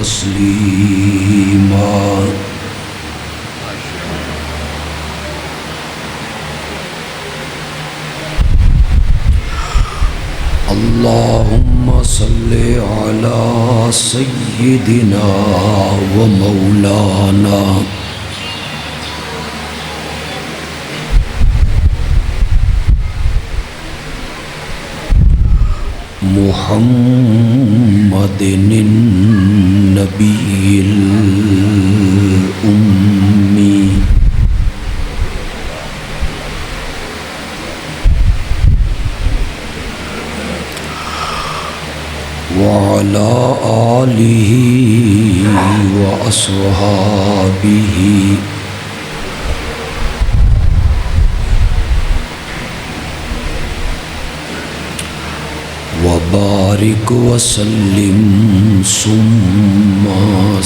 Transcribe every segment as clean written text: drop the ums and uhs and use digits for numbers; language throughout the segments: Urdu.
تسلیما اللہم صلی علی سیدنا و مولانا محمد النبی الأمی وعلى آلہ وأصحابہ وبارک وسلم ثم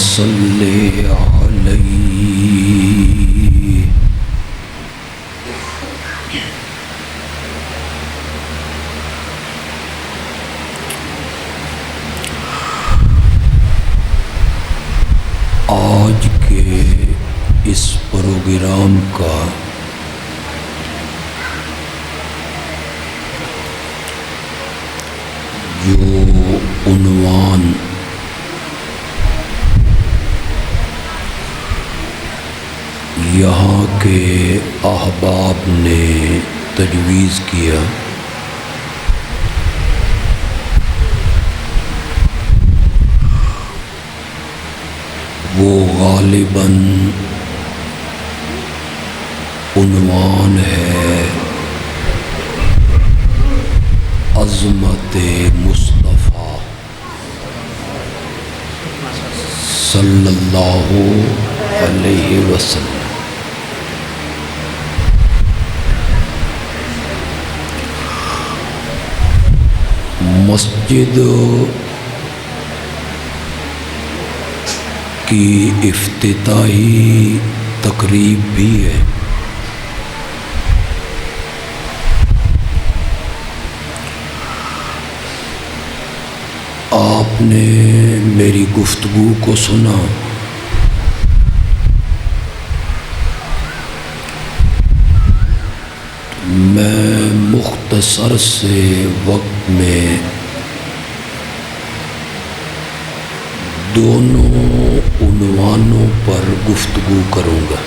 صلی علیہ آج کے اس پروگرام کا جو عنوان یہاں کے احباب نے تجویز کیا وہ غالباً عنوان ہے عظمت مصطفیٰ صلی اللہ علیہ وسلم۔ مسجد کی افتتاحی تقریب بھی ہے۔ آپ نے میری گفتگو کو سنا، میں مختصر سے وقت میں دونوں عنوانوں پر گفتگو کروں گا۔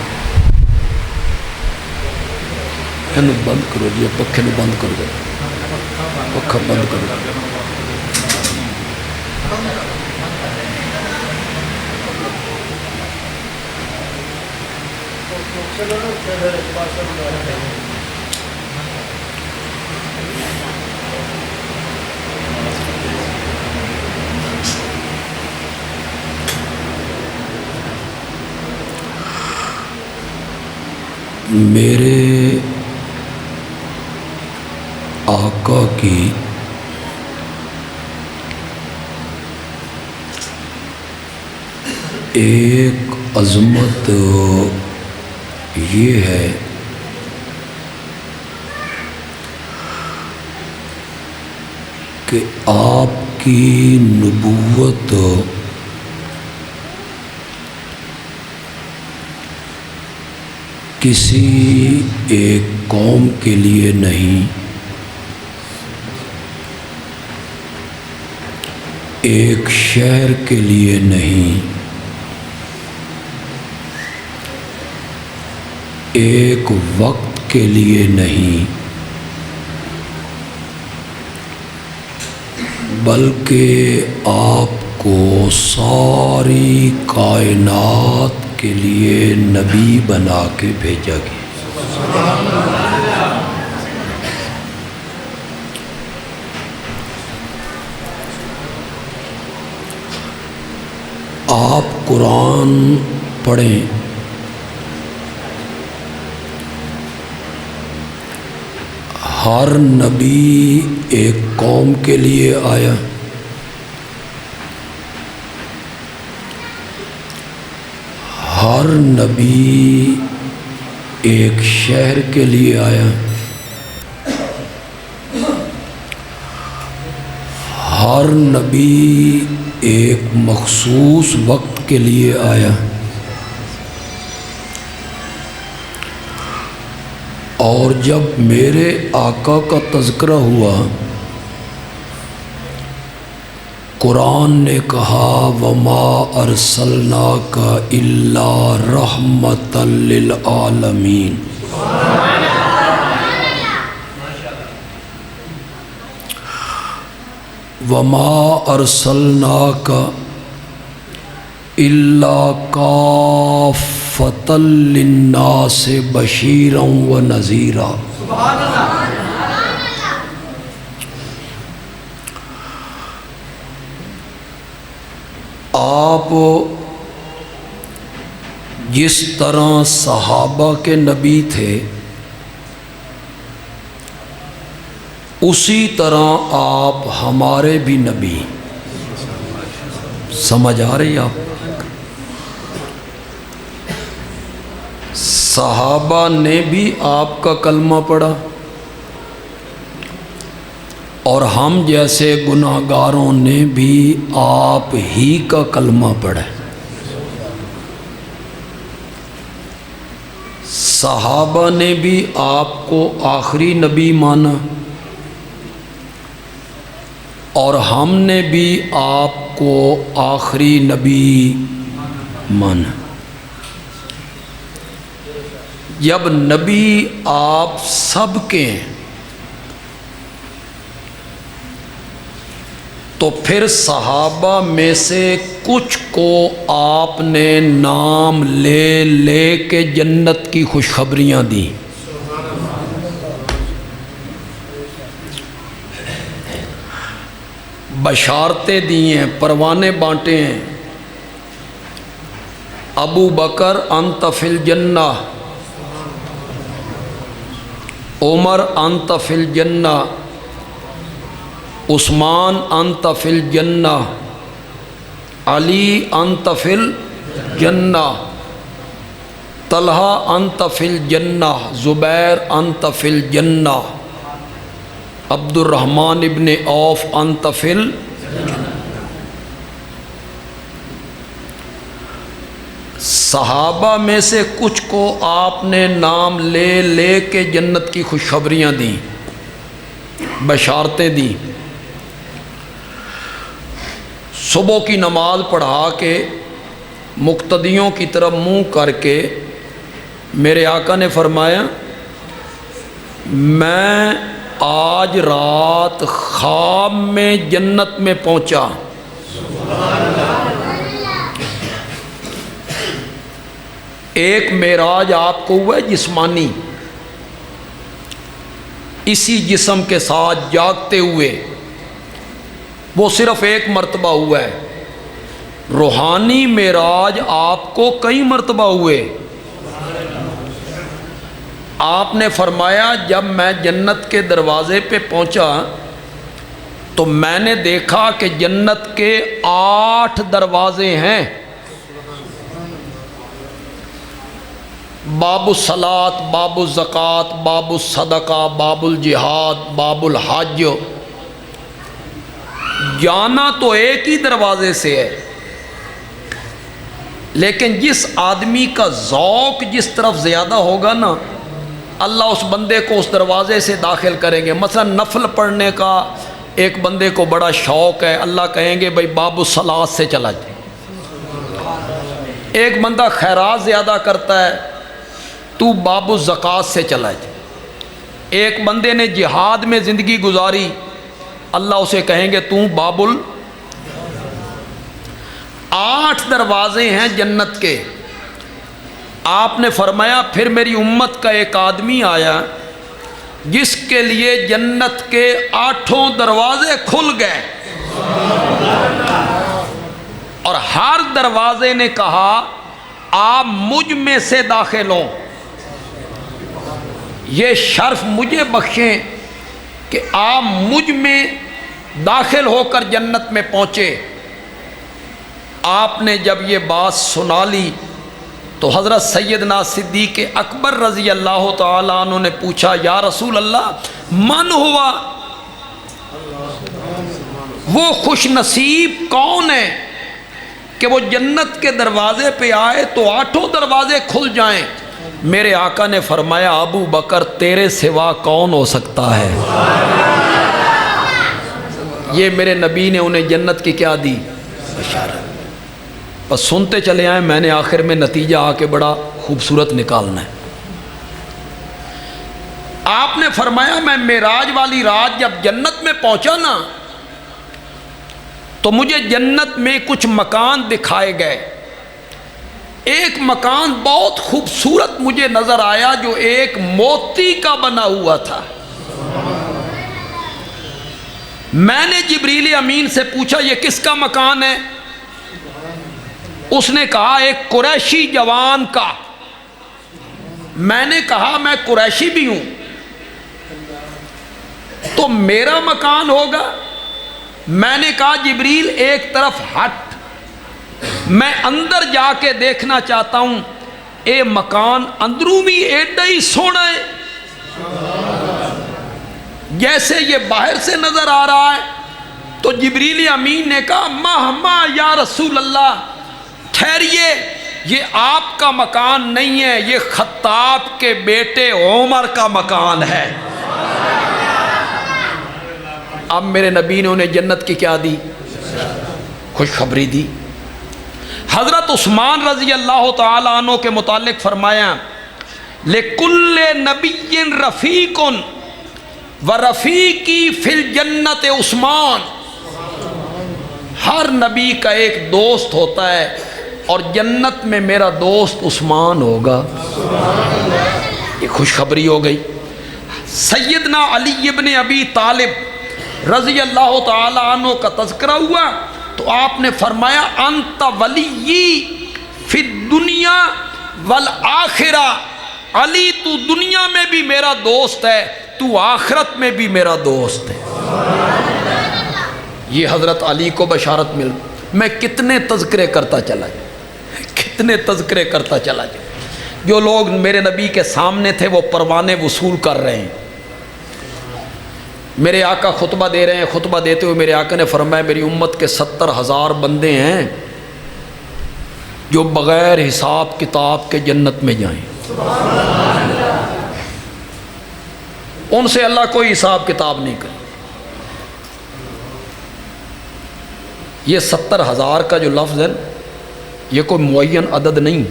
بند کرو جی، پکھے نو بند کر دو، پکھا بند کر دو۔ میرے آقا کی ایک عظمت یہ ہے کہ آپ کی نبوت کسی ایک قوم کے لیے نہیں، ایک شہر کے لیے نہیں، ایک وقت کے لیے نہیں، بلکہ آپ کو ساری کائنات کے لیے نبی بنا کے بھیجا گیا۔ آپ قرآن پڑھیں، ہر نبی ایک قوم کے لیے آیا، ہر نبی ایک شہر کے لیے آیا، ہر نبی ایک مخصوص وقت کے لیے آیا اور جب میرے آقا کا تذکرہ ہوا قرآن نے کہا وما ارسلناک الا رحمۃ للعالمین، وما ارسلناک الا کافۃ للناس بشیرا ونذیرا۔ آپ جس طرح صحابہ کے نبی تھے اسی طرح آپ ہمارے بھی نبی۔ سمجھ آ رہی آپ؟ صحابہ نے بھی آپ کا کلمہ پڑھا اور ہم جیسے گناہگاروں نے بھی آپ ہی کا کلمہ پڑھا۔ صحابہ نے بھی آپ کو آخری نبی مانا اور ہم نے بھی آپ کو آخری نبی مانا۔ جب نبی آپ سب کے ہیں تو پھر صحابہ میں سے کچھ کو آپ نے نام لے لے کے جنت کی خوشخبریاں دیں۔ بشارتیں دی ہیں، پروانے بانٹے ہیں۔ ابو بکر انت فی الجنہ، عمر انت فی الجنہ، عثمان انت فی الجنہ، علی انت فی الجنہ، طلحہ انت فی الجنہ، زبیر انت فی الجنہ، عبد الرحمن ابن عوف انت فی الجنہ۔ صحابہ میں سے کچھ کو آپ نے نام لے لے کے جنت کی خوشخبریاں دیں، بشارتیں دیں۔ صبح کی نماز پڑھا کے مقتدیوں کی طرف منہ کر کے میرے آقا نے فرمایا میں آج رات خواب میں جنت میں پہنچا، ایک معراج آپ کو ہوا ہے جسمانی، اسی جسم کے ساتھ جاگتے ہوئے، وہ صرف ایک مرتبہ ہوا ہے۔ روحانی معراج آپ کو کئی مرتبہ ہوئے۔ آپ نے فرمایا جب میں جنت کے دروازے پہ پہنچا تو میں نے دیکھا کہ جنت کے 8 دروازے ہیں۔ باب الصلاۃ، باب الزکوٰۃ، باب الصدقہ، باب الجہاد، باب الحج۔ جانا تو ایک ہی دروازے سے ہے، لیکن جس آدمی کا ذوق جس طرف زیادہ ہوگا نا، اللہ اس بندے کو اس دروازے سے داخل کریں گے۔ مثلا نفل پڑھنے کا ایک بندے کو بڑا شوق ہے، اللہ کہیں گے بھائی باب الصلاۃ سے چلا جائے۔ ایک بندہ خیرات زیادہ کرتا ہے، تو باب الزکوٰۃ سے چلا جائے۔ ایک بندے نے جہاد میں زندگی گزاری، اللہ اسے کہیں گے تو باب 8 دروازے ہیں جنت کے۔ آپ نے فرمایا پھر میری امت کا ایک آدمی آیا جس کے لیے جنت کے 8 دروازے کھل گئے، اور ہر دروازے نے کہا آپ مجھ میں سے داخل ہوں، یہ شرف مجھے بخشیں کہ آپ مجھ میں داخل ہو کر جنت میں پہنچے۔ آپ نے جب یہ بات سنا لی تو حضرت سیدنا صدیق اکبر رضی اللہ تعالیٰ عنہ نے پوچھا یا رسول اللہ من ہوا؟ وہ خوش نصیب کون ہے کہ وہ جنت کے دروازے پہ آئے تو 8 دروازے کھل جائیں؟ میرے آقا نے فرمایا ابو بکر تیرے سوا کون ہو سکتا ہے؟ یہ میرے نبی نے انہیں جنت کی کیا دی؟ بشارت۔ بس سنتے چلے آئیں، میں نے آخر میں نتیجہ آ کے بڑا خوبصورت نکالنا ہے۔ آپ نے فرمایا میں معراج والی رات جب جنت میں پہنچا نا تو مجھے جنت میں کچھ مکان دکھائے گئے۔ ایک مکان بہت خوبصورت مجھے نظر آیا جو ایک موتی کا بنا ہوا تھا۔ میں نے جبریل امین سے پوچھا یہ کس کا مکان ہے؟ اس نے کہا ایک قریشی جوان کا۔ میں نے کہا میں قریشی بھی ہوں تو میرا مکان ہوگا؟ میں نے کہا جبریل ایک طرف ہٹ، میں اندر جا کے دیکھنا چاہتا ہوں اے مکان اندروں بھی ایڈا ہی سونا ہے جیسے یہ باہر سے نظر آ رہا ہے۔ تو جبریل امین نے کہا مہما یا رسول اللہ، ٹھہریے، یہ آپ کا مکان نہیں ہے، یہ خطاب کے بیٹے عمر کا مکان ہے۔ اب میرے نبی نے انہیں جنت کی کیا دی؟ خوشخبری دی۔ حضرت عثمان رضی اللہ تعالیٰ عنہ کے متعلق فرمایا لِكُلِّ نَبِيٍّ رَفِيقٌ وَرَفِيقِي فِي الْجَنَّةِ عثمان۔ ہر نبی کا ایک دوست ہوتا ہے اور جنت میں میرا دوست عثمان ہوگا۔ یہ خوشخبری ہو گئی۔ سیدنا علی ابن ابی طالب رضی اللہ تعالیٰ عنہ کا تذکرہ ہوا تو آپ نے فرمایا انت ولی فی الدنیا والآخرہ، علی تو دنیا میں بھی میرا دوست ہے، تو آخرت میں بھی میرا دوست ہے۔ یہ حضرت علی کو بشارت مل۔ میں کتنے تذکرے کرتا چلا جائے، کتنے تذکرے کرتا چلا جائے۔ جو لوگ میرے نبی کے سامنے تھے وہ پروانے وصول کر رہے ہیں۔ میرے آقا خطبہ دے رہے ہیں، خطبہ دیتے ہوئے میرے آقا نے فرمایا میری امت کے 70,000 بندے ہیں جو بغیر حساب کتاب کے جنت میں جائیں۔ ان سے اللہ کوئی حساب کتاب نہیں کرے۔ یہ 70,000 کا جو لفظ ہے یہ کوئی معین عدد نہیں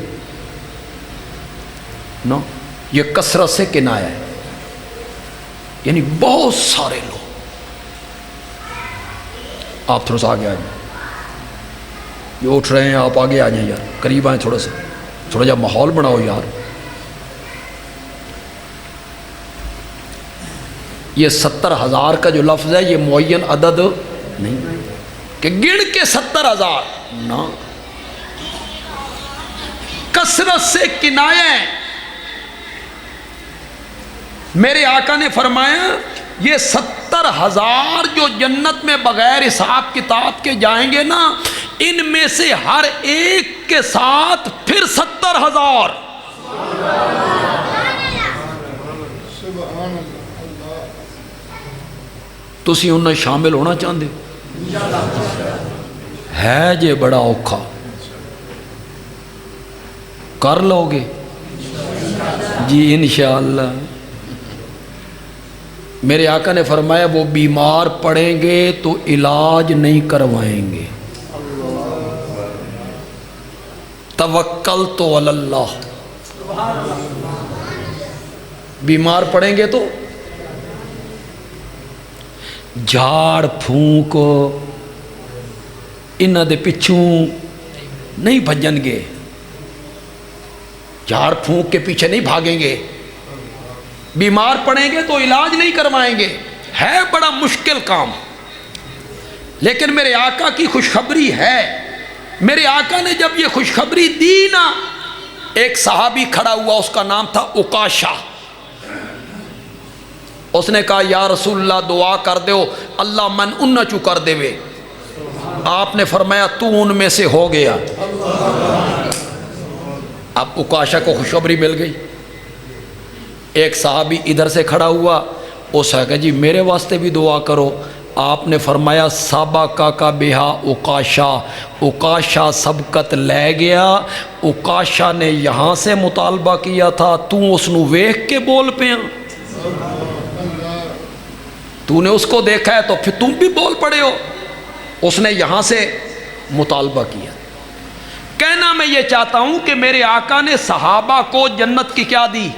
نا، یہ کثرت سے کنایہ ہے، یعنی بہت سارے لوگ۔ آپ تھوڑا سا آگے آ جائیں، یہ اٹھ رہے ہیں آپ آگے آ جائیں یار، قریب آئیں، تھوڑا جا ماحول بناؤ یار۔ یہ 70,000 کا جو لفظ ہے یہ معین عدد نہیں کہ گن کے 70,000 نہ، کثرت سے کنایہ ہے۔ میرے آقا نے فرمایا یہ 70,000 جو جنت میں بغیر حساب کتاب کے جائیں گے نا، ان میں سے ہر ایک کے ساتھ پھر 70,000۔ تسی انہیں شامل ہونا چاہتے ہے جے بڑا اوکھا، کر لو گے جی انشاءاللہ۔ میرے آقا نے فرمایا وہ بیمار پڑیں گے تو علاج نہیں کروائیں گے، توکلت علی اللہ۔ بیمار پڑیں گے تو جھاڑ پھونک انہاں دے پچھوں نہیں بھجن گے، جھاڑ پھونک کے پیچھے نہیں بھاگیں گے۔ بیمار پڑیں گے تو علاج نہیں کروائیں گے، ہے بڑا مشکل کام، لیکن میرے آقا کی خوشخبری ہے۔ میرے آقا نے جب یہ خوشخبری دی نا، ایک صحابی کھڑا ہوا، اس کا نام تھا عکاشہ۔ اس نے کہا یا رسول اللہ دعا کر دیو اللہ من ان چو کر دے وے۔ آپ نے فرمایا تو ان میں سے ہو گیا۔ اب عکاشہ کو خوشخبری مل گئی۔ ایک صحابی ادھر سے کھڑا ہوا، اس نے کہا جی میرے واسطے بھی دعا کرو۔ آپ نے فرمایا سابقہ کا بہا اکاشا، اکاشا سبقت لے گیا، اکاشا نے یہاں سے مطالبہ کیا تھا، تو اس نو ویکھ کے بول پیا، تو نے اس کو دیکھا ہے تو پھر تم بھی بول پڑے ہو، اس نے یہاں سے مطالبہ کیا۔ کہنا میں یہ چاہتا ہوں کہ میرے آقا نے صحابہ کو جنت کی کیا دی؟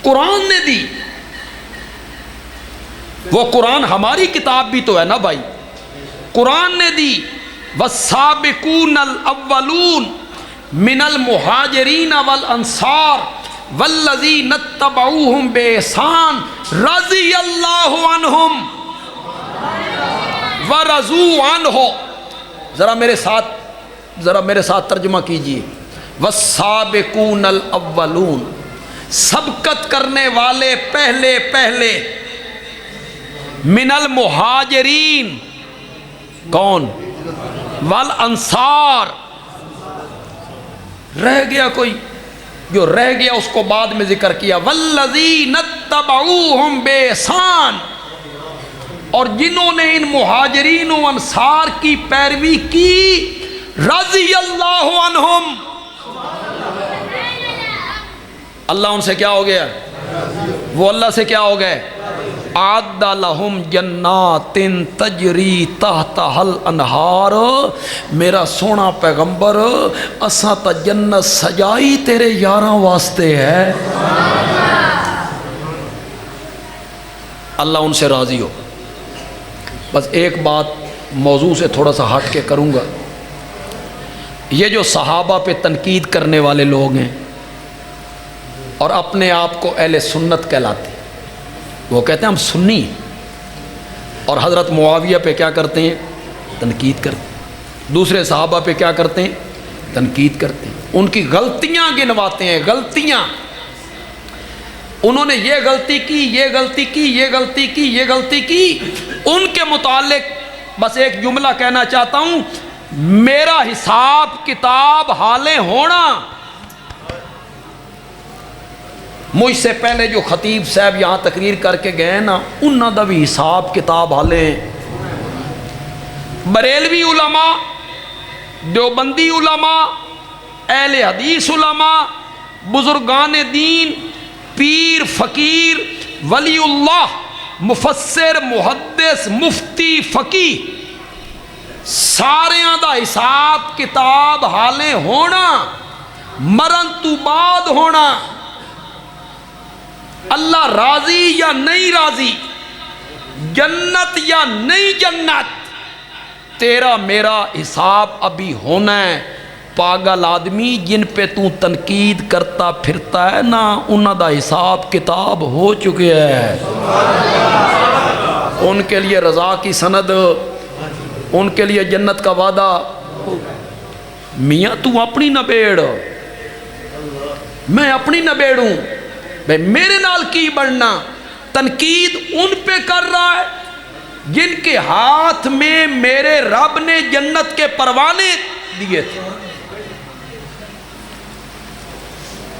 قرآن نے دی۔ وہ قرآن ہماری کتاب بھی تو ہے نا بھائی، قرآن نے دی۔ والسابقون الاولون من المہاجرین والانصار والذین اتبعوہم بإحسان رضی اللہ عنہم ورضوا عنہ۔ ذرا میرے ساتھ ترجمہ کیجئے۔ والسابقون الاولون، سبقت کرنے والے پہلے من المہاجرین، کون؟ والانصار، رہ گیا کوئی؟ جو رہ گیا اس کو بعد میں ذکر کیا۔ والذین اتبعوہم بإحسان، اور جنہوں نے ان مہاجرین و انصار کی پیروی کی، رضی اللہ عنہم، اللہ ان سے کیا ہو گیا؟ وہ اللہ سے کیا ہو گئے؟ اعد لہم جنات تجری تحتہا الانہار۔ میرا سونا پیغمبر اساں تا جنت سجائی تیرے یاراں واسطے ہے۔ اللہ ان سے راضی ہو۔ بس ایک بات موضوع سے تھوڑا سا ہٹ کے کروں گا۔ یہ جو صحابہ پہ تنقید کرنے والے لوگ ہیں اور اپنے آپ کو اہل سنت کہلاتے ہیں، وہ کہتے ہیں ہم سنی ہیں، اور حضرت معاویہ پہ کیا کرتے ہیں؟ تنقید کرتے ہیں۔ دوسرے صحابہ پہ کیا کرتے ہیں؟ تنقید کرتے ہیں، ان کی غلطیاں گنواتے ہیں، غلطیاں، انہوں نے یہ غلطی کی، یہ غلطی کی، یہ غلطی کی، یہ غلطی کی۔ ان کے متعلق بس ایک جملہ کہنا چاہتا ہوں، میرا حساب کتاب حالے ہونا۔ مجھ سے پہلے جو خطیب صاحب یہاں تقریر کر کے گئے نا، انہاں دا بھی حساب کتاب حالے ہیں۔ بریلوی علماء، دیوبندی علماء، اہل حدیث علماء، بزرگان دین، پیر، فقیر، ولی اللہ، مفسر، محدث، مفتی، فقی، ساریاں دا حساب کتاب حالے ہونا، مرن تو بعد ہونا۔ اللہ راضی یا نہیں راضی، جنت یا نہیں جنت، تیرا میرا حساب ابھی ہونا ہے۔ پاگل آدمی جن پہ تو تنقید کرتا پھرتا ہے نا، انہاں دا حساب کتاب ہو چکے ہے۔ ان کے لیے رضا کی سند، ان کے لیے جنت کا وعدہ۔ میاں تو اپنی نہ بیڑ، میں اپنی نہ بیڑوں، بھئی میرے نال کی بڑھنا۔ تنقید ان پہ کر رہا ہے جن کے ہاتھ میں میرے رب نے جنت کے پروانے دیے تھے۔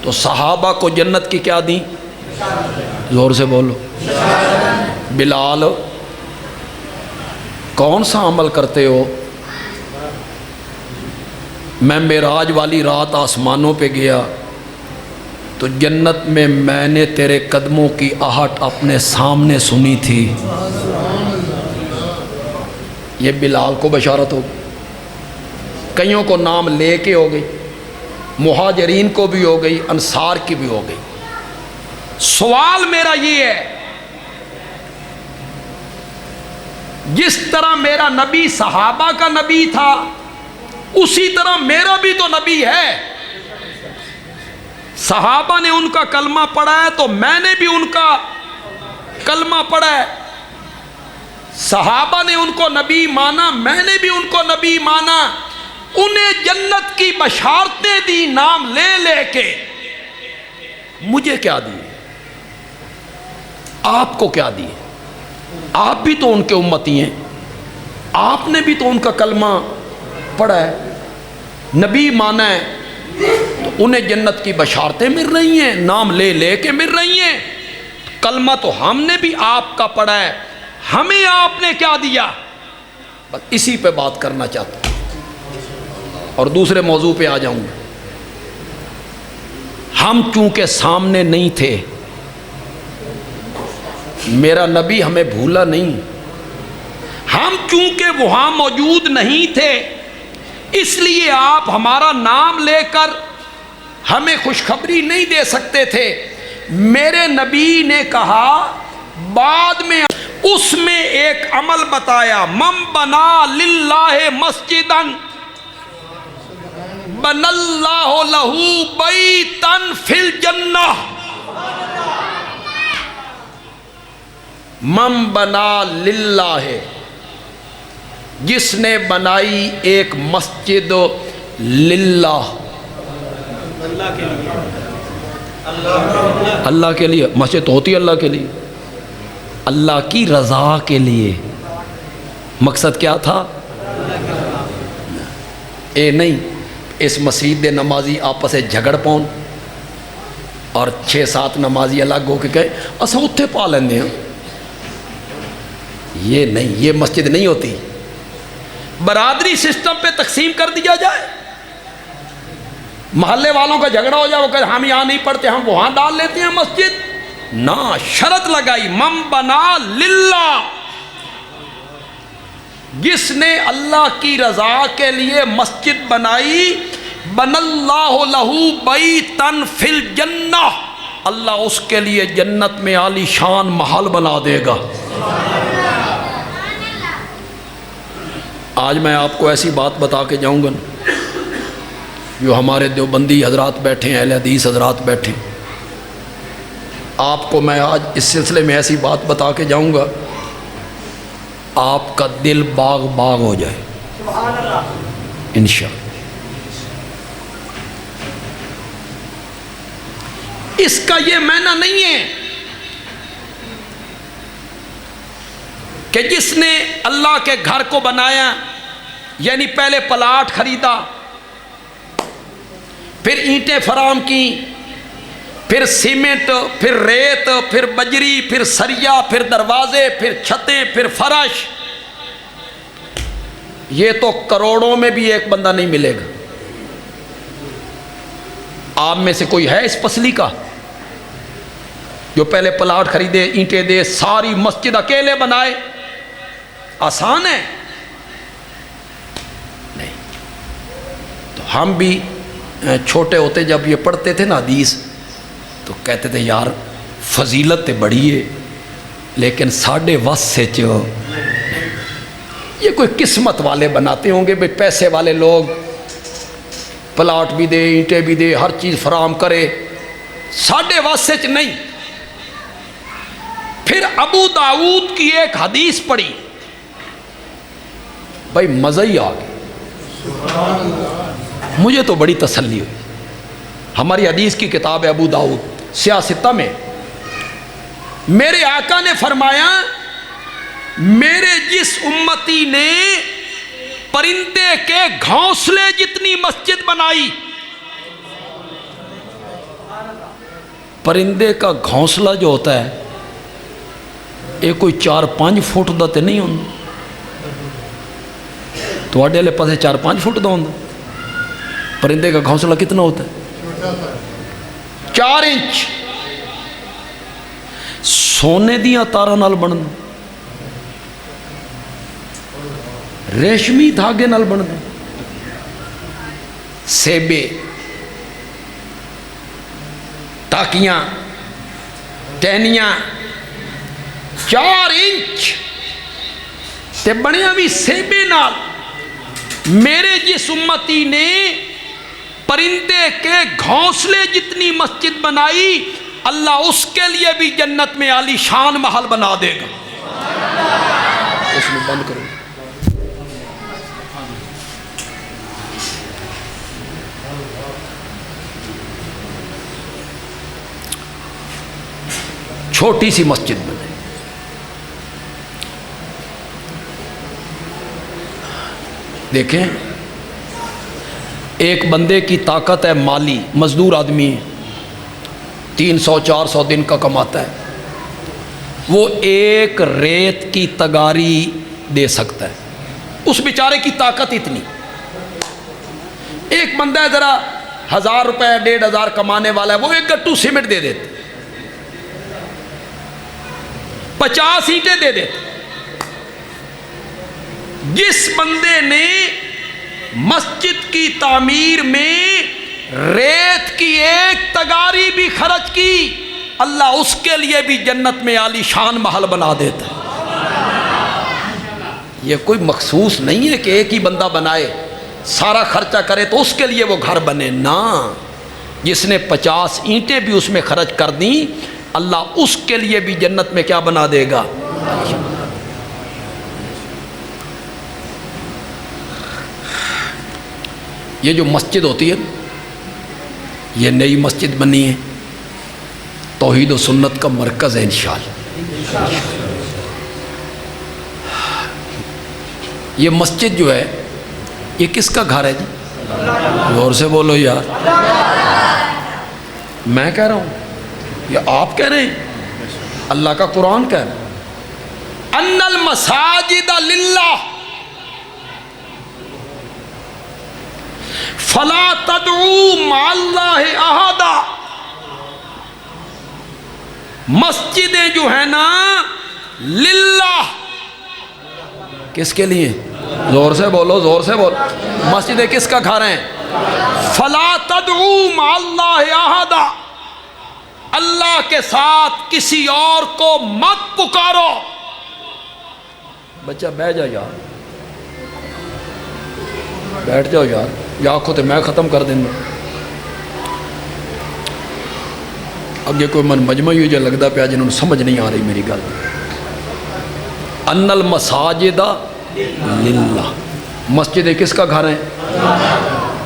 تو صحابہ کو جنت کی کیا دیں؟ زور سے بولو۔ بلال کون سا عمل کرتے ہو؟ میں معراج والی رات آسمانوں پہ گیا تو جنت میں نے تیرے قدموں کی آہٹ اپنے سامنے سنی تھی۔ یہ بلال کو بشارت ہو گئی، کئیوں کو نام لے کے ہو گئی، مہاجرین کو بھی ہو گئی، انصار کی بھی ہو گئی۔ سوال میرا یہ ہے، جس طرح میرا نبی صحابہ کا نبی تھا، اسی طرح میرا بھی تو نبی ہے۔ صحابہ نے ان کا کلمہ پڑھا ہے تو میں نے بھی ان کا کلمہ پڑھا ہے۔ صحابہ نے ان کو نبی مانا، میں نے بھی ان کو نبی مانا۔ انہیں جنت کی بشارتیں دی نام لے لے کے، مجھے کیا دی؟ آپ کو کیا دی؟ آپ بھی تو ان کے امتی ہیں، آپ نے بھی تو ان کا کلمہ پڑھا ہے، نبی مانا ہے، تو انہیں جنت کی بشارتیں مل رہی ہیں، نام لے لے کے مل رہی ہیں۔ کلمہ تو ہم نے بھی آپ کا پڑھا ہے، ہمیں آپ نے کیا دیا؟ بس اسی پہ بات کرنا چاہتا ہوں اور دوسرے موضوع پہ آ جاؤں گا۔ ہم چونکہ سامنے نہیں تھے، میرا نبی ہمیں بھولا نہیں، ہم چونکہ وہاں موجود نہیں تھے اس لیے آپ ہمارا نام لے کر ہمیں خوشخبری نہیں دے سکتے تھے۔ میرے نبی نے کہا، بعد میں اس میں ایک عمل بتایا، من بنا للہ مسجدن بن اللہ لہ بیتن فی الجنہ۔ من بنا للہ، جس نے بنائی ایک مسجد للہ، اللہ کے لیے، مسجد ہوتی ہے اللہ کے لیے، اللہ کی رضا کے لیے۔ مقصد کیا تھا؟ اے نہیں اس مسجد دے نمازی آپس سے جھگڑ پون اور 6-7 نمازی الگ ہو کے کہے اسا اتھے پا لیندے ہیں، یہ نہیں، یہ مسجد نہیں ہوتی۔ برادری سسٹم پہ تقسیم کر دیا جائے، محلے والوں کا جھگڑا ہو جائے، وہ کہتے ہم یہاں نہیں پڑھتے، ہم وہاں ڈال لیتے ہیں مسجد، نہ، شرط لگائی، من بنا للہ، جس نے اللہ کی رضا کے لیے مسجد بنائی، بن اللہ لہ بیتن فی الجنہ، اللہ اس کے لیے جنت میں عالی شان محل بنا دے گا۔ آج میں آپ کو ایسی بات بتا کے جاؤں گا جو ہمارے دیوبندی حضرات بیٹھے ہیں، اہل حدیث حضرات بیٹھے ہیں، آپ کو میں آج اس سلسلے میں ایسی بات بتا کے جاؤں گا آپ کا دل باغ باغ ہو جائے انشاءاللہ۔ اس کا یہ معنی نہیں ہے کہ جس نے اللہ کے گھر کو بنایا، یعنی پہلے پلاٹ خریدا، پھر اینٹیں فراہم کی، پھر سیمنٹ، پھر ریت، پھر بجری، پھر سریا، پھر دروازے، پھر چھتیں، پھر فرش، یہ تو کروڑوں میں بھی ایک بندہ نہیں ملے گا۔ آپ میں سے کوئی ہے اس پسلی کا جو پہلے پلاٹ خریدے، اینٹیں دے، ساری مسجد اکیلے بنائے؟ آسان ہے؟ نہیں۔ تو ہم بھی چھوٹے ہوتے جب یہ پڑھتے تھے نا حدیث تو کہتے تھے یار فضیلت تے بڑی ہے لیکن ساڑھے وس سے یہ کوئی قسمت والے بناتے ہوں گے، بھئی پیسے والے لوگ پلاٹ بھی دے، اینٹیں بھی دے، ہر چیز فراہم کرے، ساڑھے وس سے نہیں۔ پھر ابو داؤد کی ایک حدیث پڑھی، بھائی مزہ ہی آ گیا، مجھے تو بڑی تسلی ہوئی۔ ہماری حدیث کی کتاب ہے ابو داؤد سیاہ ستہ میں، میرے آقا نے فرمایا میرے جس امتی نے پرندے کے گھونسلے جتنی مسجد بنائی، پرندے کا گھونسلہ جو ہوتا ہے یہ کوئی 4-5 فٹ دا تے نہیں ہوتا، تو اڈے والے پاسے 4-5 فٹ دا ہوتا، پرندے کا گھونسلہ کتنا ہوتا ہے؟ 4 انچ، سونے دیاں تاراں نال بننا، ریشمی دھاگے نال بننا، سیبے، تاکیاں، ٹہنیاں، 4 انچ تے بنیا بھی سیبے نال۔ میرے جس امتی نے پرندے کے گھونسلے جتنی مسجد بنائی، اللہ اس کے لیے بھی جنت میں عالی شان محل بنا دے گا۔ اس میں بند کرو۔ چھوٹی سی مسجد بنے، دیکھیں ایک بندے کی طاقت ہے مالی، مزدور آدمی ہے، 300-400 دن کا کماتا ہے، وہ ایک ریت کی تگاری دے سکتا ہے. اس بیچارے کی طاقت اتنی. ایک بندہ ہے ذرا 1000 روپے 1500 کمانے والا ہے, وہ ایک گٹو سیمنٹ دے دیتے, 50 اینٹیں دے دیتے. جس بندے نے مسجد کی تعمیر میں ریت کی ایک تگاری بھی خرچ کی, اللہ اس کے لیے بھی جنت میں عالی شان محل بنا دیتا ہے. یہ کوئی مخصوص نہیں ہے کہ ایک ہی بندہ بنائے سارا خرچہ کرے تو اس کے لیے وہ گھر بنے نا. جس نے 50 اینٹیں بھی اس میں خرچ کر دیں, اللہ اس کے لیے بھی جنت میں کیا بنا دے گا. یہ جو مسجد ہوتی ہے, یہ نئی مسجد بنی ہے, توحید و سنت کا مرکز ہے انشاءاللہ. یہ مسجد جو ہے یہ کس کا گھر ہے جی؟ زور سے بولو یار. میں کہہ رہا ہوں یا آپ کہہ رہے ہیں؟ اللہ کا قرآن کہہ رہا ہے ان المساجد للہ فلا تدعوا مع اللہ احدا. مسجدیں جو ہیں نا للہ, کس کے لیے؟ زور سے بولو, زور سے بولو. مسجدیں کس کا گھر ہیں؟ فلا تدعوا مع اللہ احدا, اللہ کے ساتھ کسی اور کو مت پکارو. بچہ بیٹھ جا یار, بیٹھ جاؤ یار, یا آنکھوں تے میں ختم کر دیں. اب یہ کوئی من مجمع ہی جو لگتا پیا جنہوں نے سمجھ نہیں آ رہی میری گل. ان المساجد للہ, مسجدیں کس کا گھر ہیں؟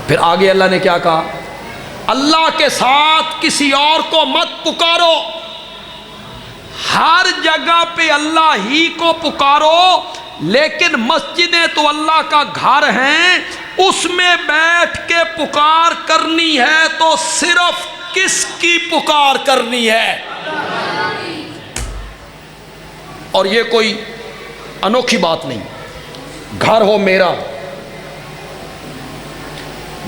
پھر آگے اللہ نے کیا کہا؟ اللہ کے ساتھ کسی اور کو مت پکارو. ہر جگہ پہ اللہ ہی کو پکارو, لیکن مسجدیں تو اللہ کا گھر ہیں, اس میں بیٹھ کے پکار کرنی ہے تو صرف کس کی پکار کرنی ہے؟ اور یہ کوئی انوکھی بات نہیں. گھر ہو میرا,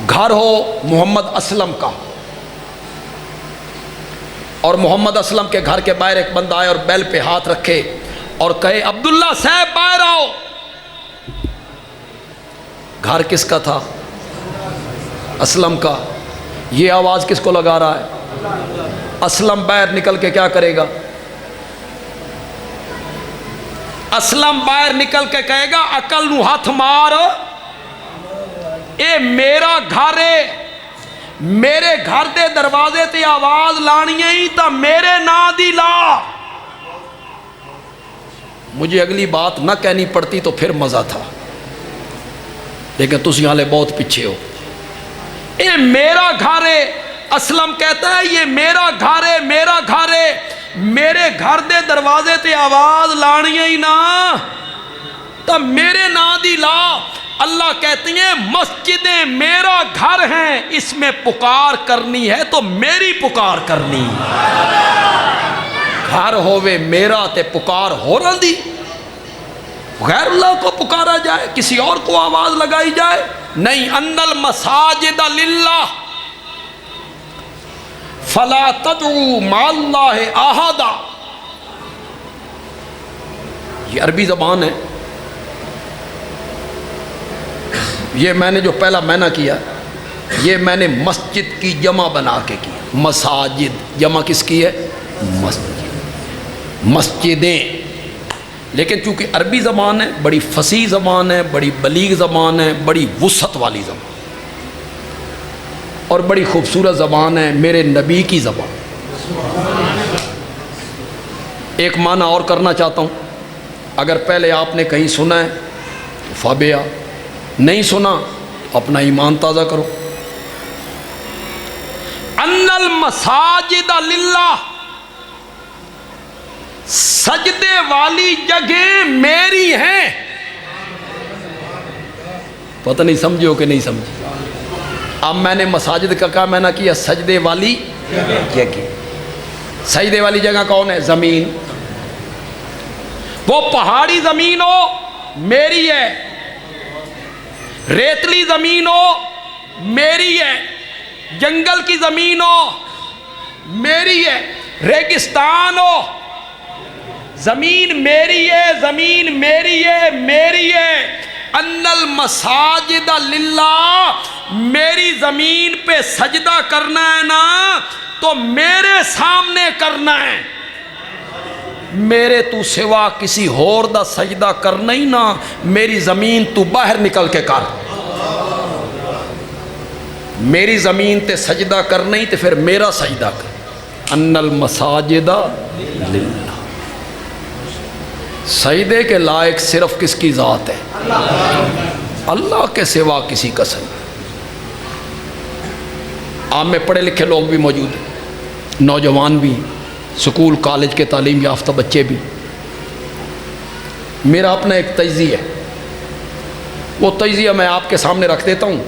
گھر ہو محمد اسلم کا, اور محمد اسلم کے گھر کے باہر ایک بندہ آئے اور بیل پہ ہاتھ رکھے اور کہے عبداللہ صاحب باہر آؤ. گھر کس کا تھا؟ اسلم کا. یہ آواز کس کو لگا رہا ہے؟ اسلم باہر نکل کے کیا کرے گا؟ اسلم باہر نکل کے کہے گا عقل نو ہاتھ مار, اے میرا گھر ہے, میرے گھر دے دروازے تے آواز لانی ہی تا میرے نا دی لا. مجھے اگلی بات نہ کہنی پڑتی تو پھر مزہ تھا, لیکن تسی حالے بہت پیچھے ہو. اے میرا گھر ہے. اسلم کہتا ہے یہ میرا گھر ہے, میرا گھر ہے, میرے گھر دے دروازے تے آواز لانی ہی نا تا میرے نا دی لا. اللہ کہتی ہیں مسجدیں میرا گھر ہیں, اس میں پکار کرنی ہے تو میری پکار کرنی. گھر ہووے میرا تے پکار ہو رہی, غیر اللہ کو پکارا جائے, کسی اور کو آواز لگائی جائے نہیں. ان المساجد للہ فلا تدعوا مع اللہ احدا. یہ عربی زبان ہے. یہ میں نے جو پہلا معنی کیا, یہ میں نے مسجد کی جمع بنا کے کیا. مساجد جمع کس کی ہے؟ مسجد, مسجدیں. لیکن چونکہ عربی زبان ہے, بڑی فصیح زبان ہے, بڑی بلیغ زبان ہے, بڑی وسعت والی زبان, اور بڑی خوبصورت زبان ہے, میرے نبی کی زبان. ایک معنی اور کرنا چاہتا ہوں. اگر پہلے آپ نے کہیں سنا ہے تو فابیا, نہیں سنا اپنا ایمان تازہ کرو. ان المساجد للہ, سجدے والی جگہ میری ہیں. پتہ نہیں سمجھو کہ نہیں سمجھو. اب میں نے مساجد کا کہا, میں نے کیا سجدے والی جگہ. سجدے والی جگہ کون ہے؟ زمین. وہ پہاڑی زمین ہو میری ہے، ریتلی زمین ہو میری ہے، جنگل کی زمین ہو میری ہے، ریگستان ہو زمین میری ہے، زمین میری ہے، میری ہے۔ ان المساجد للہ، میری زمین پہ سجدہ کرنا ہے نا تو میرے سامنے کرنا ہے، میرے تو سوا کسی اور دا سجدہ کرنا ہی نا، میری زمین تو باہر نکل کے کر، میری زمین تے سجدہ کرنا ہی تے پھر میرا سجدہ کر۔ ان المساجد للہ، سجدے کے لائق صرف کس کی ذات ہے؟ اللہ کے سوا کسی کا سجدہ۔ عام میں پڑھے لکھے لوگ بھی موجود ہیں، نوجوان بھی، سکول کالج کے تعلیم یافتہ بچے بھی۔ میرا اپنا ایک تجزیہ ہے، وہ تجزیہ میں آپ کے سامنے رکھ دیتا ہوں،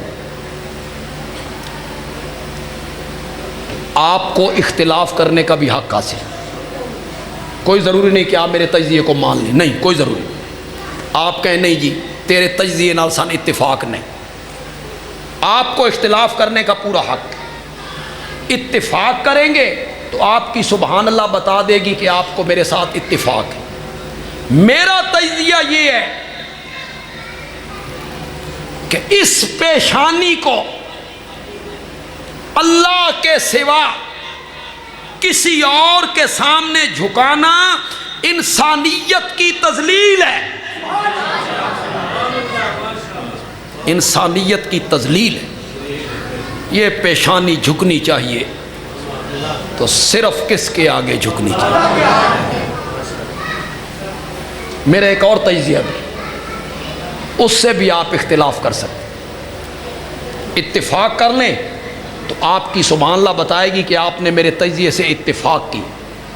آپ کو اختلاف کرنے کا بھی حق حاصل۔ کوئی ضروری نہیں کہ آپ میرے تجزیے کو مان لیں، نہیں، کوئی ضروری نہیں۔ آپ کہیں نہیں جی تیرے تجزیے نال سان اتفاق نہیں، آپ کو اختلاف کرنے کا پورا حق ہے۔ اتفاق کریں گے تو آپ کی سبحان اللہ بتا دے گی کہ آپ کو میرے ساتھ اتفاق ہے۔ میرا تجزیہ یہ ہے کہ اس پیشانی کو اللہ کے سوا کسی اور کے سامنے جھکانا انسانیت کی تذلیل ہے، انسانیت کی تذلیل ہے۔ یہ پیشانی جھکنی چاہیے تو صرف کس کے آگے جھکنی چاہیے؟ میرا ایک اور تجزیہ بھی، اس سے بھی آپ اختلاف کر سکتے، اتفاق کر لیں تو آپ کی سبحان اللہ بتائے گی کہ آپ نے میرے تجزیے سے اتفاق کی،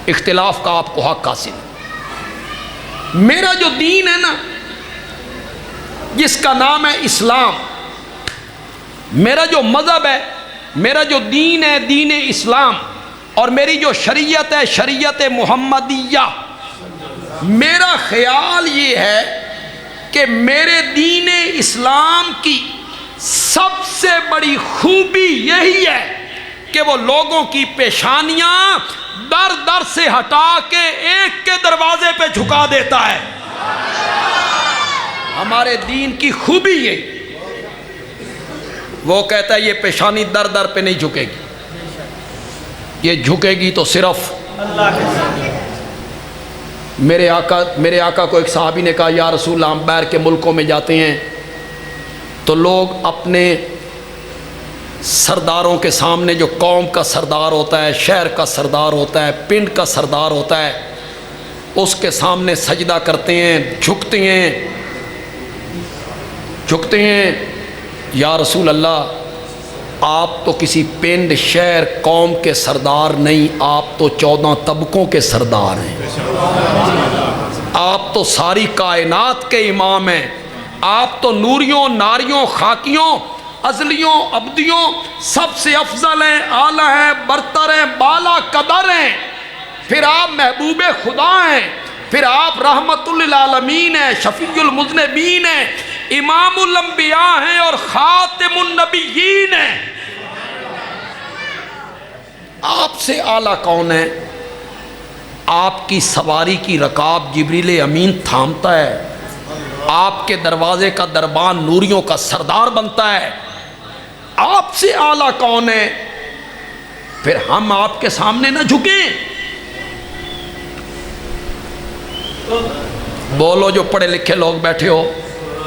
اختلاف کا آپ کو حق حاصل ہے۔ میرا جو دین ہے نا، جس کا نام ہے اسلام، میرا جو مذہب ہے، میرا جو دین ہے دین اسلام، اور میری جو شریعت ہے شریعت محمدیہ، میرا خیال یہ ہے کہ میرے دین اسلام کی سب سے بڑی خوبی یہی ہے کہ وہ لوگوں کی پیشانیاں در در سے ہٹا کے ایک کے دروازے پہ جھکا دیتا ہے۔ ہمارے دین کی خوبی یہ، وہ کہتا ہے یہ پیشانی در در پہ نہیں جھکے گی، یہ جھکے گی تو صرف اللہ کے سامنے۔ میرے آقا کو ایک صحابی نے کہا یا رسول اللہ، ہم باہر کے ملکوں میں جاتے ہیں تو لوگ اپنے سرداروں کے سامنے، جو قوم کا سردار ہوتا ہے، شہر کا سردار ہوتا ہے، پنڈ کا سردار ہوتا ہے، اس کے سامنے سجدہ کرتے ہیں، جھکتے ہیں۔ یا رسول اللہ، آپ تو کسی پنڈ، شہر، قوم کے سردار نہیں، آپ تو 14 طبقوں کے سردار ہیں، آپ تو ساری کائنات کے امام ہیں، آپ تو نوریوں، ناریوں، خاکیوں، ازلیوں، ابدیوں سب سے افضل ہیں، اعلیٰ ہیں، برتر ہیں، بالا قدر ہیں، پھر آپ محبوب خدا ہیں، پھر آپ رحمت للعالمین ہیں، شفیع المذنبین ہیں، امام الانبیاء ہیں اور خاتم النبیین ہیں۔ آپ سے اعلیٰ کون ہے؟ آپ کی سواری کی رکاب جبریل امین تھامتا ہے، آپ کے دروازے کا دربان نوریوں کا سردار بنتا ہے، آپ سے اعلیٰ کون ہے؟ پھر ہم آپ کے سامنے نہ جھکیں؟ بولو جو پڑھے لکھے لوگ بیٹھے ہو،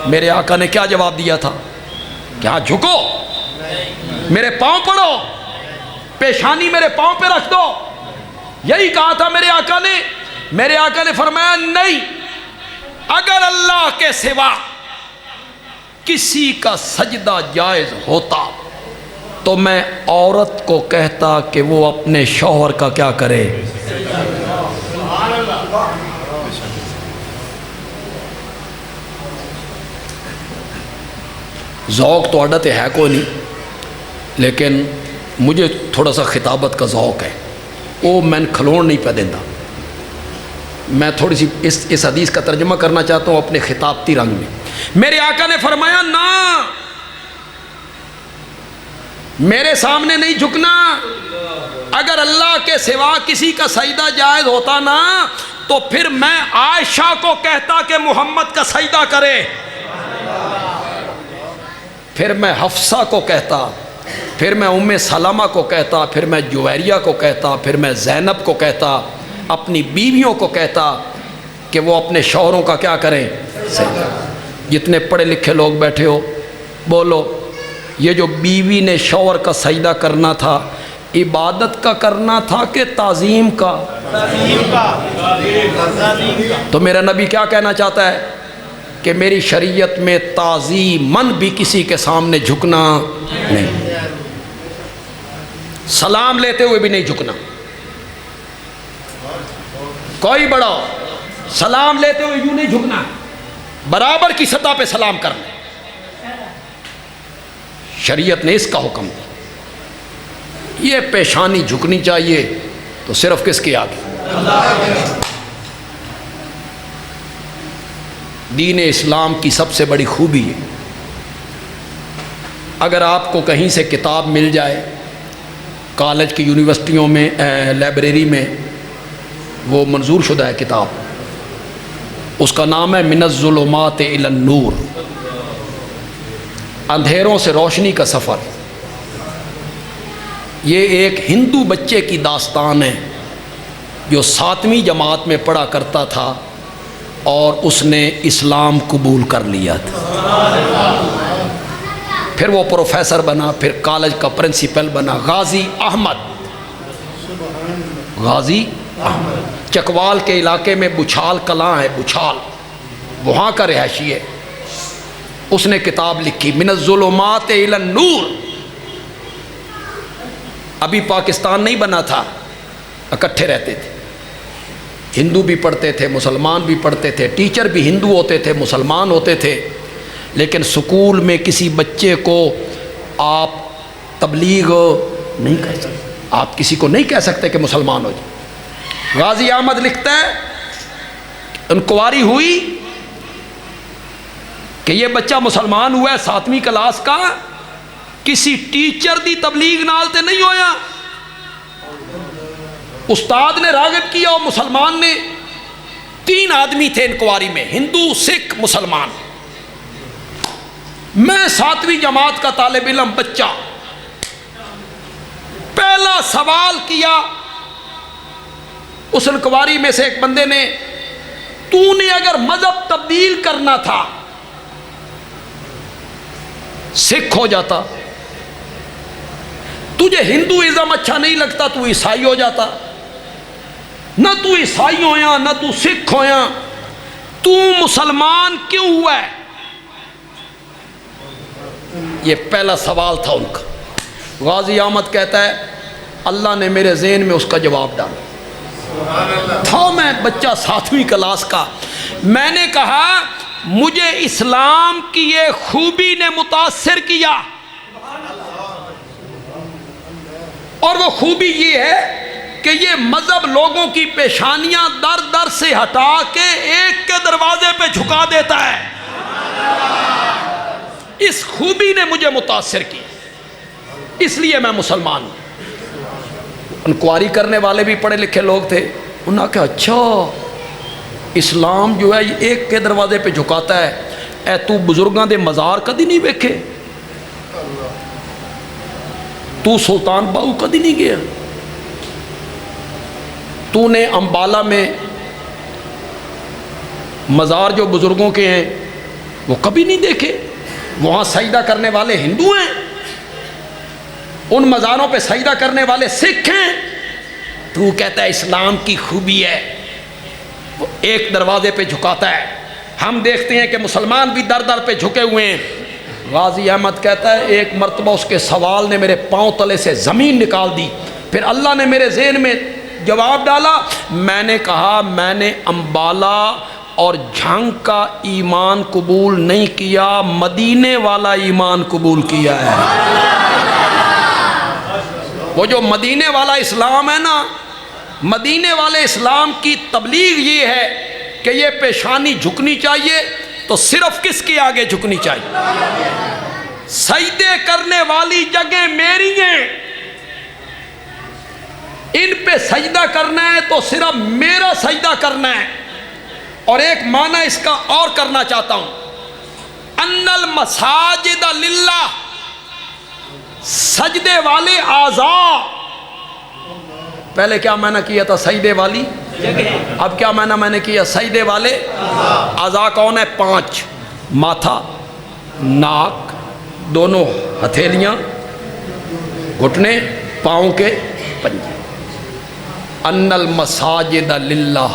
میرے آقا نے کیا جواب دیا تھا؟ کیا جھکو؟ میرے پاؤں پڑو، پیشانی میرے پاؤں پہ رکھ دو، یہی کہا تھا میرے آقا نے۔ میرے آقا نے فرمایا نہیں، اگر اللہ کے سوا کسی کا سجدہ جائز ہوتا تو میں عورت کو کہتا کہ وہ اپنے شوہر کا کیا کرے۔ ذوق تو اڈا تے ہے کوئی نہیں، لیکن مجھے تھوڑا سا خطابت کا ذوق ہے، وہ میں کھلوڑ نہیں پہ دینا۔ میں تھوڑی سی اس حدیث کا ترجمہ کرنا چاہتا ہوں اپنے خطابتی رنگ میں. میرے آقا نے فرمایا نہ، میرے سامنے نہیں جھکنا. اگر اللہ کے سوا کسی کا سجدہ جائز ہوتا نا تو پھر میں عائشہ کو کہتا کہ محمد کا سجدہ کرے، پھر میں حفصہ کو کہتا، پھر میں ام سلمہ کو کہتا، پھر میں جویریہ کو کہتا، پھر میں زینب کو کہتا، اپنی بیویوں کو کہتا کہ وہ اپنے شوہروں کا کیا کریں، سجدہ. جتنے پڑھے لکھے لوگ بیٹھے ہو بولو، یہ جو بیوی نے شوہر کا سجدہ کرنا تھا عبادت کا کرنا تھا کہ تعظیم کا؟ تو میرا نبی کیا کہنا چاہتا ہے کہ میری شریعت میں تعظیماً بھی کسی کے سامنے جھکنا نہیں، سلام لیتے ہوئے بھی نہیں جھکنا. کوئی بڑا سلام لیتے ہوئے یوں نہیں جھکنا، برابر کی سطح پہ سلام کرنا. شریعت نے اس کا حکم دیا. یہ پیشانی جھکنی چاہیے تو صرف کس کے آگے؟ دین اسلام کی سب سے بڑی خوبی ہے، اگر آپ کو کہیں سے کتاب مل جائے، کالج کی یونیورسٹیوں میں لائبریری میں وہ منظور شدہ ہے کتاب، اس کا نام ہے من الظلمات الی النور، اندھیروں سے روشنی کا سفر. یہ ایک ہندو بچے کی داستان ہے جو 7ویں جماعت میں پڑھا کرتا تھا اور اس نے اسلام قبول کر لیا تھا. پھر وہ پروفیسر بنا، پھر کالج کا پرنسپل بنا. غازی احمد چکوال کے علاقے میں بچھال کلاں ہے، بچھال، وہاں کا رہائشی ہے. اس نے کتاب لکھی من الظلمات الی النور. ابھی پاکستان نہیں بنا تھا، اکٹھے رہتے تھے، ہندو بھی پڑھتے تھے، مسلمان بھی پڑھتے تھے، ٹیچر بھی ہندو ہوتے تھے، مسلمان ہوتے تھے. لیکن سکول میں کسی بچے کو آپ تبلیغ نہیں کر سکتے، آپ کسی کو نہیں کہہ سکتے کہ مسلمان ہو جائے. غازی احمد لکھتا ہے انکوائری ہوئی کہ یہ بچہ مسلمان ہوا ہے 7ویں کلاس کا، کسی ٹیچر دی تبلیغ نال تے نہیں ہویا، استاد نے راغب کیا اور مسلمان نے. 3 آدمی تھے انکوائری میں، ہندو، سکھ، مسلمان. میں 7ویں جماعت کا طالب علم بچہ، پہلا سوال کیا اس انکوائری میں سے ایک بندے نے، تو نے اگر مذہب تبدیل کرنا تھا سکھ ہو جاتا، تجھے ہندوازم اچھا نہیں لگتا تو عیسائی ہو جاتا. نہ تو عیسائی ہویا نہ تو سکھ ہویا، تو مسلمان کیوں ہوا ہے؟ یہ پہلا سوال تھا ان کا. غازی احمد کہتا ہے اللہ نے میرے ذہن میں اس کا جواب ڈالا تھا. میں بچہ 7ویں کلاس کا، میں نے کہا مجھے اسلام کی یہ خوبی نے متاثر کیا، اور وہ خوبی یہ ہے کہ یہ مذہب لوگوں کی پیشانیاں در در سے ہٹا کے ایک کے دروازے پہ جھکا دیتا ہے. اس خوبی نے مجھے متاثر کیا، اس لیے میں مسلمان ہوں. انکوائری کرنے والے بھی پڑھے لکھے لوگ تھے، انہوں نے کہا اچھا اسلام جو ہے یہ ایک کے دروازے پہ جھکاتا ہے. اے تو بزرگاں دے مزار کدی نہیں ویکھے؟ تو سلطان باہو کدی نہیں گیا؟ تو نے امبالہ میں مزار جو بزرگوں کے ہیں وہ کبھی نہیں دیکھے؟ وہاں سجدہ کرنے والے ہندو ہیں، ان مزاروں پہ سجدہ کرنے والے سکھ ہیں. تو کہتا ہے اسلام کی خوبی ہے وہ ایک دروازے پہ جھکاتا ہے. ہم دیکھتے ہیں کہ مسلمان بھی در در پہ جھکے ہوئے ہیں. غازی احمد کہتا ہے ایک مرتبہ اس کے سوال نے میرے پاؤں تلے سے زمین نکال دی. پھر اللہ نے میرے ذہن میں جواب ڈالا. میں نے کہا میں نے امبالہ اور جھنگ کا ایمان قبول نہیں کیا، مدینے والا ایمان قبول کیا ہے. وہ جو مدینے والا اسلام ہے نا، مدینے والے اسلام کی تبلیغ یہ ہے کہ یہ پیشانی جھکنی چاہیے، تو صرف کس کے آگے جھکنی چاہیے؟ سجدے کرنے والی جگہ میری ہیں، ان پہ سجدہ کرنا ہے تو صرف میرا سجدہ کرنا ہے۔ اور ایک معنی اس کا اور کرنا چاہتا ہوں، ان المساجد للہ، سجدے والے اعضاء، پہلے کیا معنی کیا تھا؟ سجدے والی جگہ، اب کیا معنی میں نے کیا؟ سجدے والے اعضاء کون ہے؟ 5، ماتھا، ناک، دونوں ہتھیلیاں، گھٹنے، پاؤں کے پنجے۔ ان المساجد للہ،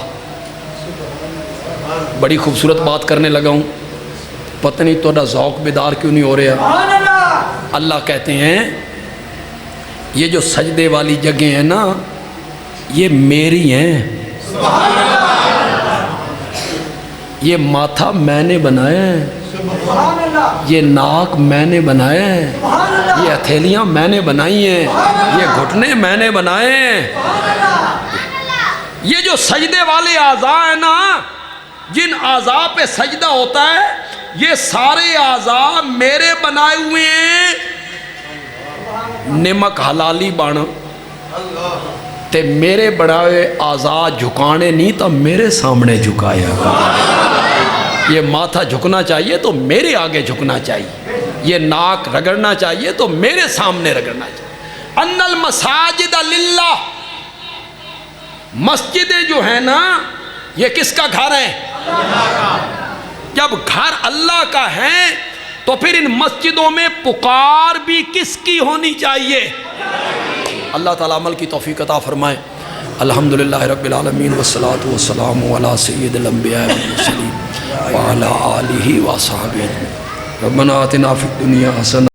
بڑی خوبصورت بات کرنے لگا ہوں، پتہ نہیں توڑا ذوق بیدار کیوں نہیں ہو رہا۔ اللہ کہتے ہیں یہ جو سجدے والی جگہ ہیں نا، یہ میری ہیں۔ یہ ماتھا میں نے بنایا ہے، یہ ناک میں نے بنایا ہے، یہ ہتھیلیاں میں نے بنائی ہیں، یہ گھٹنے میں نے بنائے ہیں۔ یہ جو سجدے والے اعضاء ہیں نا، جن اعضاء پہ سجدہ ہوتا ہے، یہ سارے اعضاء میرے بنائے ہوئے ہیں۔ نمک حلالی بانا تے میرے بڑھائے اعضاء جھکانے نہیں تو میرے سامنے جھکایا گا۔ یہ ماتھا جھکنا چاہیے تو میرے آگے جھکنا چاہیے، یہ ناک رگڑنا چاہیے تو میرے سامنے رگڑنا چاہیے۔ ان المساجد للہ، مسجدیں جو ہیں نا، یہ کس کا گھر ہے؟ جب گھر اللہ کا ہے تو پھر ان مسجدوں میں پکار بھی کس کی ہونی چاہیے؟ اللہ تعالیٰ عمل کی توفیق عطا فرمائے۔ الحمدللہ رب العالمین والصلاة والسلام علی سید الانبیاء والمرسلین وعلی آلہ وصحبہ اجمعین۔ ربنا آتنا فی الدنیا حسنہ